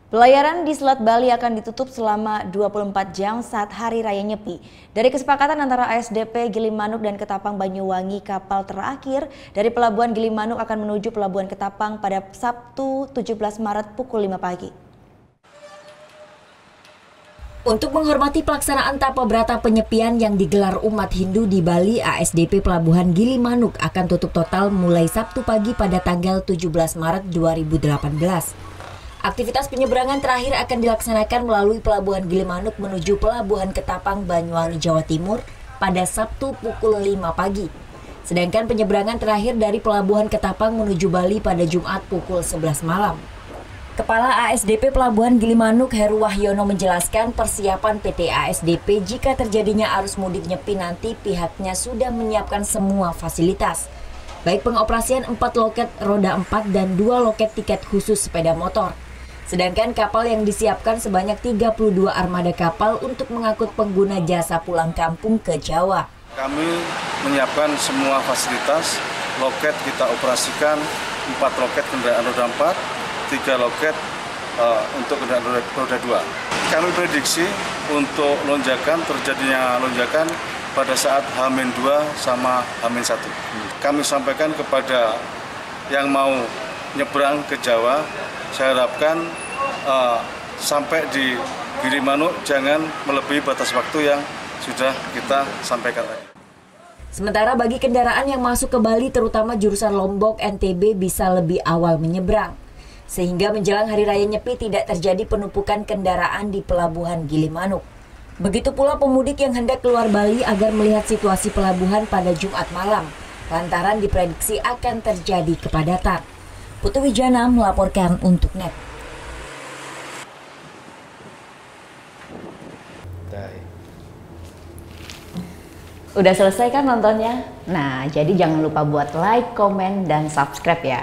Pelayaran di Selat Bali akan ditutup selama 24 jam saat Hari Raya Nyepi. Dari kesepakatan antara ASDP Gilimanuk dan Ketapang Banyuwangi, kapal terakhir dari Pelabuhan Gilimanuk akan menuju Pelabuhan Ketapang pada Sabtu 17 Maret pukul 5 pagi. Untuk menghormati pelaksanaan tapa berata penyepian yang digelar umat Hindu di Bali, ASDP Pelabuhan Gilimanuk akan tutup total mulai Sabtu pagi pada tanggal 17 Maret 2018. Aktivitas penyeberangan terakhir akan dilaksanakan melalui Pelabuhan Gilimanuk menuju Pelabuhan Ketapang Banyuwangi, Jawa Timur pada Sabtu pukul 5 pagi. Sedangkan penyeberangan terakhir dari Pelabuhan Ketapang menuju Bali pada Jumat pukul 11 malam. Kepala ASDP Pelabuhan Gilimanuk Heru Wahyono menjelaskan persiapan PT ASDP jika terjadinya arus mudik nyepi nanti pihaknya sudah menyiapkan semua fasilitas. Baik pengoperasian 4 loket roda 4 dan 2 loket tiket khusus sepeda motor. Sedangkan kapal yang disiapkan sebanyak 32 armada kapal untuk mengangkut pengguna jasa pulang kampung ke Jawa. Kami menyiapkan semua fasilitas, loket kita operasikan 4 loket kendaraan roda 4, 3 loket untuk kendaraan roda 2. Kami prediksi untuk terjadinya lonjakan pada saat H-2 sama H-1. Kami sampaikan kepada yang mau nyebrang ke Jawa, saya harapkan sampai di Gilimanuk jangan melebihi batas waktu yang sudah kita sampaikan tadi. Sementara bagi kendaraan yang masuk ke Bali terutama jurusan Lombok, NTB bisa lebih awal menyeberang. Sehingga menjelang Hari Raya Nyepi tidak terjadi penumpukan kendaraan di Pelabuhan Gilimanuk. Begitu pula pemudik yang hendak keluar Bali agar melihat situasi pelabuhan pada Jumat malam, lantaran diprediksi akan terjadi kepadatan. Putu Wijana melaporkan untuk NET. Udah selesai kan nontonnya? Nah, jadi jangan lupa buat like, komen, dan subscribe ya.